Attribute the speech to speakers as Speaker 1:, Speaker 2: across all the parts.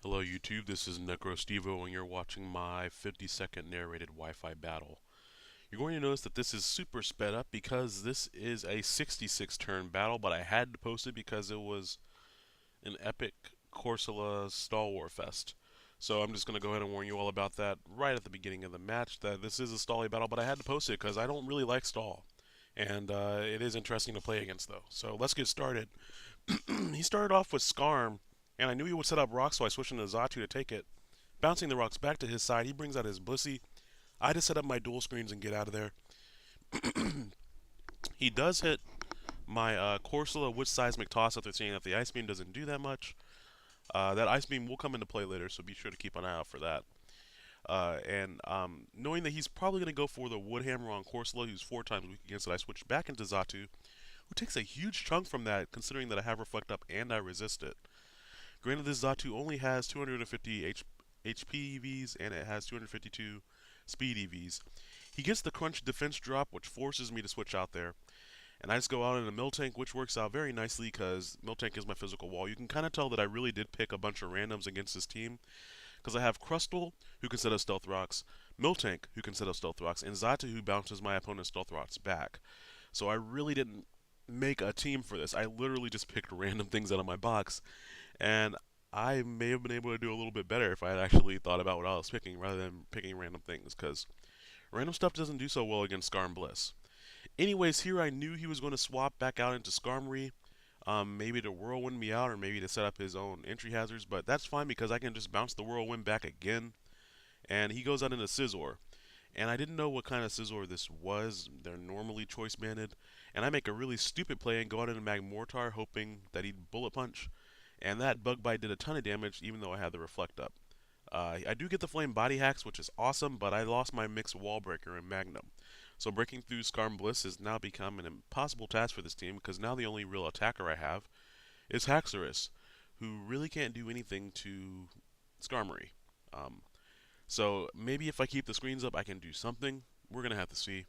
Speaker 1: Hello YouTube, this is Necrostevo and you're watching my 50-second narrated Wi-Fi battle. You're going to notice that this is super sped up because this is a 66 turn battle, but I had to post it because it was an epic Corsola Stall War Fest. So I'm just going to go ahead and warn you all about that right at the beginning of the match, that this is a Stally battle, but I had to post it because I don't really like Stall. And it is interesting to play against though. So let's get started. He started off with Skarm, and I knew he would set up rocks, so I switched into Zatu to take it. Bouncing the rocks back to his side, he brings out his Blissey. I just set up my dual screens and get out of there. He does hit my Corsola with Seismic Toss after seeing that the Ice Beam doesn't do that much. That Ice Beam will come into play later, so be sure to keep an eye out for that. And knowing that he's probably going to go for the Wood Hammer on Corsola, who's 4 times weak against it, I switched back into Zatu, who takes a huge chunk from that, considering that I have Reflect Up and I resist it. Granted, this Zatu only has 250 HP EVs and it has 252 speed EVs. He gets the Crunch defense drop, which forces me to switch out there. And I just go out in a Miltank, which works out very nicely because Miltank is my physical wall. You can kind of tell that I really did pick a bunch of randoms against this team because I have Crustle, who can set up Stealth Rocks, Miltank, who can set up Stealth Rocks, and Zatu, who bounces my opponent's Stealth Rocks back. So I really didn't make a team for this. I literally just picked random things out of my box, and I may have been able to do a little bit better if I had actually thought about what I was picking rather than picking random things, because random stuff doesn't do so well against Skarm Bliss. Anyways, here I knew he was going to swap back out into Skarmory, maybe to Whirlwind me out or maybe to set up his own entry hazards, but that's fine because I can just bounce the Whirlwind back again, and he goes out into Scizor. And I didn't know what kind of Scizor this was. They're normally choice banded. And I make a really stupid play and go out into Magmortar hoping that he'd Bullet Punch. And that Bug Bite did a ton of damage even though I had the Reflect up. I do get the Flame Body Hacks, which is awesome, but I lost my mixed Wall Breaker in Magnum. So breaking through Skarm Bliss has now become an impossible task for this team because now the only real attacker I have is Haxorus, who really can't do anything to Skarmory. Um, so maybe if I keep the screens up, I can do something. We're going to have to see.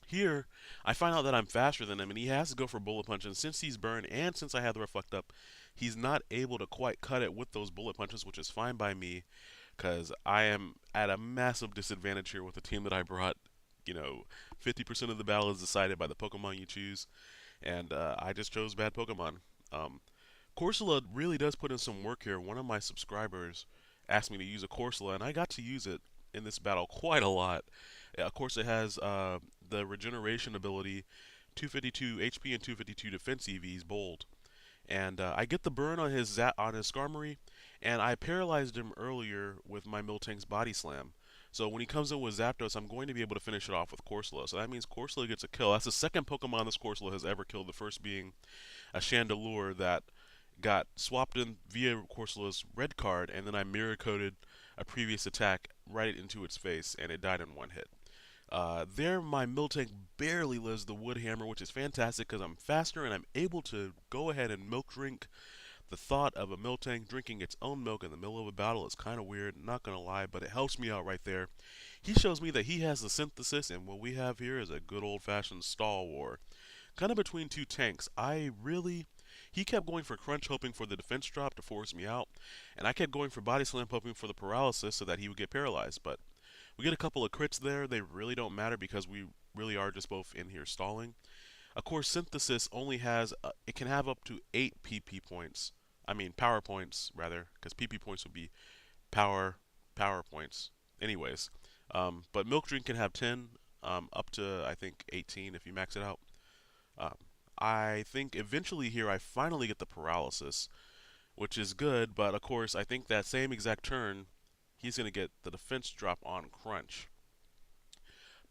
Speaker 1: Here, I find out that I'm faster than him, and he has to go for Bullet Punch. And since he's burned, and since I have the Reflect up, he's not able to quite cut it with those Bullet Punches, which is fine by me, because I am at a massive disadvantage here with the team that I brought. 50% of the battle is decided by the Pokemon you choose, and I just chose bad Pokemon. Um, Corsola really does put in some work here. One of my subscribers asked me to use a Corsola, and I got to use it in this battle quite a lot. Of course, it has the regeneration ability, 252 HP and 252 defense EVs, bold. And I get the burn on his Skarmory, and I paralyzed him earlier with my Miltank's Body Slam. So when he comes in with Zapdos, I'm going to be able to finish it off with Corsola. So that means Corsola gets a kill. That's the second Pokemon this Corsola has ever killed. The first being a Chandelure that got swapped in via Corsola's red card, and then I mirror coated a previous attack right into its face, and it died in one hit. There, my Miltank barely lives the Wood Hammer, which is fantastic because I'm faster and I'm able to go ahead and milk drink. The thought of a Miltank drinking its own milk in the middle of a battle is kind of weird, not gonna lie, but it helps me out right there. He shows me that he has the synthesis, and what we have here is a good old-fashioned stall war. Kind of between two tanks. He kept going for Crunch hoping for the defense drop to force me out, and I kept going for Body Slam hoping for the paralysis so that he would get paralyzed, but we get a couple of crits there. They really don't matter because we really are just both in here stalling. Of course, Synthesis only has, it can have up to 8 PP points. I mean, power points, rather, because PP points would be power points. Anyways, but Milk Drink can have 10, up to, I think, 18 if you max it out. Um, I think eventually here I finally get the paralysis, which is good, but of course I think that same exact turn he's going to get the defense drop on Crunch.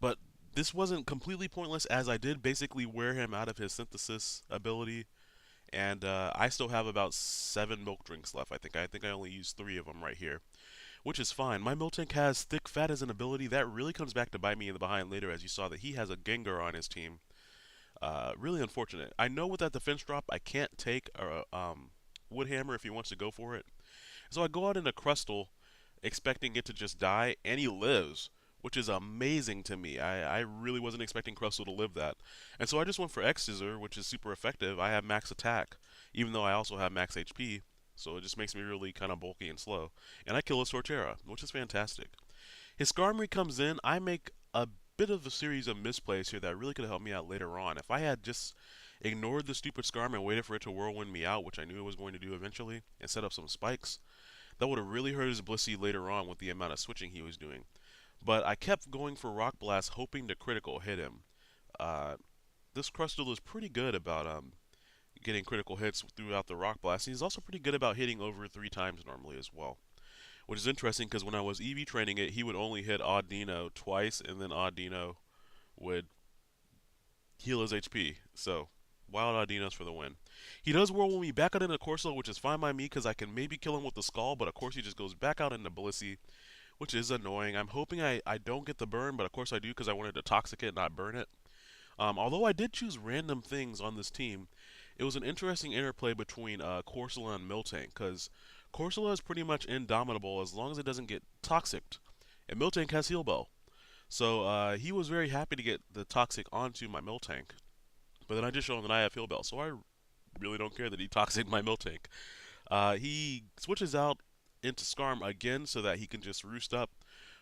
Speaker 1: But this wasn't completely pointless as I did basically wear him out of his synthesis ability, and I still have about 7 milk drinks left. I think I only used 3 of them right here, which is fine. My Miltank has Thick Fat as an ability that really comes back to bite me in the behind later, as you saw that he has a Gengar on his team. Really unfortunate. I know with that defense drop, I can't take a Wood Hammer if he wants to go for it. So I go out into Crustle, expecting it to just die, and he lives, which is amazing to me. I really wasn't expecting Crustle to live that. And so I just went for X Scissor, which is super effective. I have max attack, even though I also have max HP. so it just makes me really kind of bulky and slow. And I kill a Sortera, which is fantastic. His Skarmory comes in, I make a bit of a series of misplays here that really could have helped me out later on. If I had just ignored the stupid Skarmory and waited for it to whirlwind me out, which I knew it was going to do eventually, and set up some spikes, that would have really hurt his Blissey later on with the amount of switching he was doing. But I kept going for Rock Blast, hoping to critical hit him. Uh, this Crustle is pretty good about getting critical hits throughout the Rock Blast. He's also pretty good about hitting over 3 times normally as well. Which is interesting because when I was EV training it, he would only hit Audino twice, and then Audino would heal his HP. So, Wild Audinos for the win. He does whirlwind me back out into Corso, which is fine by me because I can maybe kill him with the Skull, but of course he just goes back out into Blissey, which is annoying. I'm hoping I don't get the burn, but of course I do because I wanted to Toxic it, not burn it. Although I did choose random things on this team, it was an interesting interplay between Corsola and Miltank, because Corsola is pretty much indomitable as long as it doesn't get toxicked, and Miltank has Heal Bell. So he was very happy to get the Toxic onto my Miltank, but then I just showed him that I have Heal Bell, so I really don't care that he Toxic my Miltank. He switches out into Skarm again so that he can just roost up,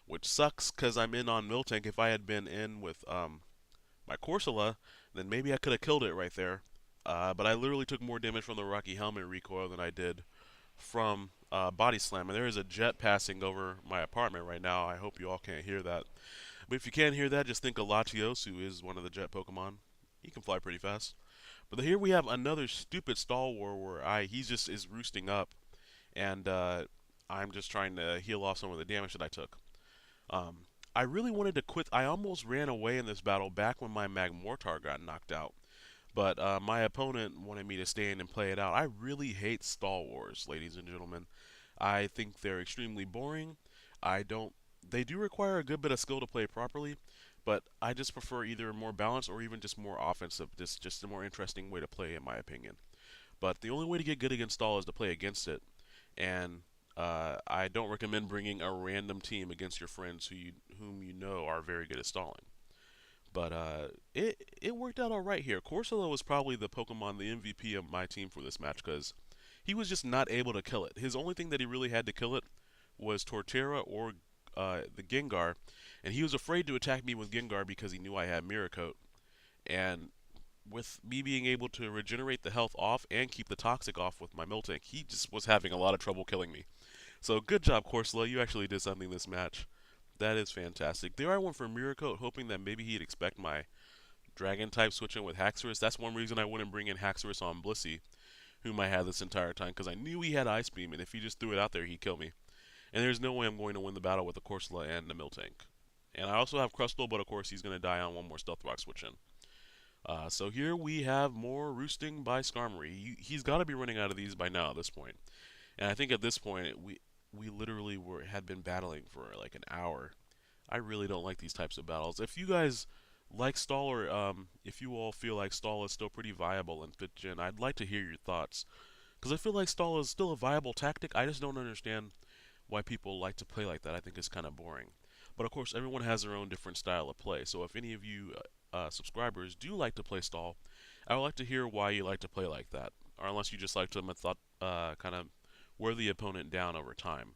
Speaker 1: which sucks because I'm in on Miltank. If I had been in with my Corsola, then maybe I could have killed it right there. But I literally took more damage from the Rocky Helmet recoil than I did from Body Slam. And there is a jet passing over my apartment right now. I hope you all can't hear that. But if you can't hear that, just think of Latios, who is one of the jet Pokemon. He can fly pretty fast. But here we have another stupid stall war where he just is roosting up, and I'm just trying to heal off some of the damage that I took. Um, I really wanted to quit. I almost ran away in this battle back when my Magmortar got knocked out. But my opponent wanted me to stay in and play it out. I really hate stall wars, ladies and gentlemen. I think they're extremely boring. I don't. They do require a good bit of skill to play properly, but I just prefer either more balanced or even just more offensive. Just a more interesting way to play, in my opinion. But the only way to get good against stall is to play against it, and I don't recommend bringing a random team against your friends whom you know are very good at stalling. But it worked out all right here. Corsola was probably the Pokemon, the MVP of my team for this match because he was just not able to kill it. His only thing that he really had to kill it was Torterra or the Gengar, and he was afraid to attack me with Gengar because he knew I had Mirror Coat. And with me being able to regenerate the health off and keep the toxic off with my Miltank, he just was having a lot of trouble killing me. So good job, Corsola. You actually did something this match. That is fantastic. There I went for Mirror Coat, hoping that maybe he'd expect my Dragon type switching with Haxorus. That's one reason I wouldn't bring in Haxorus on Blissey, whom I had this entire time, because I knew he had Ice Beam, and if he just threw it out there, he'd kill me. And there's no way I'm going to win the battle with the Corsola and the Miltank. And I also have Crustle, but of course he's going to die on one more Stealth Rock switch in. So here we have more roosting by Skarmory. He's got to be running out of these by now at this point. And I think at this point we literally had been battling for like an hour. I really don't like these types of battles. If you guys like Stall, or if you all feel like Stall is still pretty viable in 5th Gen, I'd like to hear your thoughts. Because I feel like Stall is still a viable tactic. I just don't understand why people like to play like that. I think it's kind of boring. But of course, everyone has their own different style of play. So if any of you subscribers do like to play Stall, I would like to hear why you like to play like that. Or unless you just like to kind of wear the opponent down over time.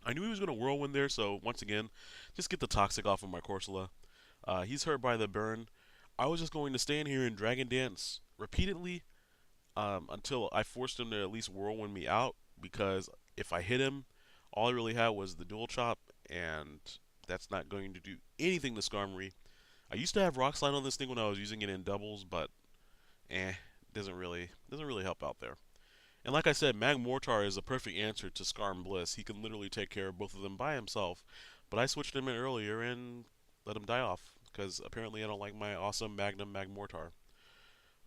Speaker 1: I knew he was going to whirlwind there, so once again, just get the toxic off of my Corsola. He's hurt by the burn. I was just going to stand here and Dragon Dance repeatedly until I forced him to at least whirlwind me out, because if I hit him, all I really had was the dual chop, and that's not going to do anything to Skarmory. I used to have Rock Slide on this thing when I was using it in doubles, but doesn't really help out there. And like I said, Magmortar is a perfect answer to Skarm Bliss. He can literally take care of both of them by himself. But I switched him in earlier and let him die off, because apparently I don't like my awesome Magnum Magmortar.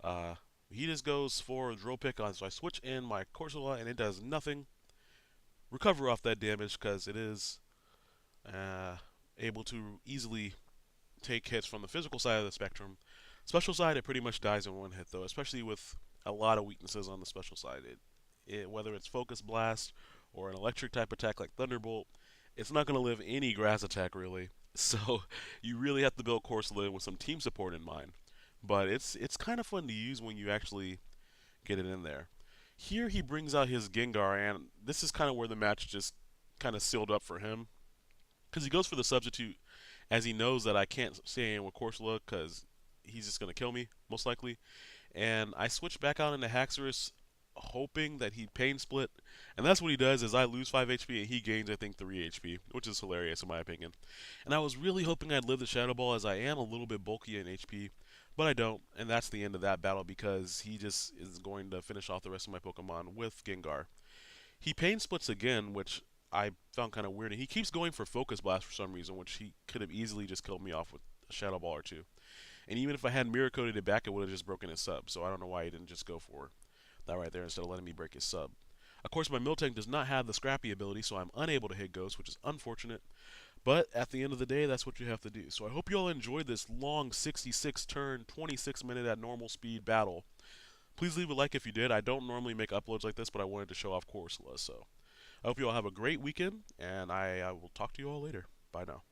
Speaker 1: Uh, he just goes for Drill Pick on, so I switch in my Corsola and it does nothing. Recover off that damage because it is able to easily take hits from the physical side of the spectrum. Special side, it pretty much dies in one hit though, especially with a lot of weaknesses on the special side. Whether it's Focus Blast or an electric type attack like Thunderbolt, it's not going to live any grass attack really. So you really have to build Corsola with some team support in mind. But it's kind of fun to use when you actually get it in there. Here he brings out his Gengar, and this is kind of where the match just kind of sealed up for him. Because he goes for the substitute, as he knows that I can't stay in with Corsola because he's just going to kill me, most likely. And I switch back out into Haxorus, hoping that he'd Pain Split. And that's what he does, is I lose 5 HP and he gains, I think, 3 HP, which is hilarious in my opinion. And I was really hoping I'd live the Shadow Ball, as I am a little bit bulky in HP. But I don't, and that's the end of that battle because he just is going to finish off the rest of my Pokemon with Gengar. He Pain Splits again, which I found kind of weird. And he keeps going for Focus Blast for some reason, which he could have easily just killed me off with a Shadow Ball or two. And even if I had Mirror Coated it back, it would have just broken his sub. So I don't know why he didn't just go for that right there instead of letting me break his sub. Of course, my Miltank does not have the Scrappy ability, so I'm unable to hit Ghost, which is unfortunate. But at the end of the day, that's what you have to do. So I hope you all enjoyed this long 66 turn, 26 minute at normal speed battle. Please leave a like if you did. I don't normally make uploads like this, but I wanted to show off Corsola. So I hope you all have a great weekend, and I will talk to you all later. Bye now.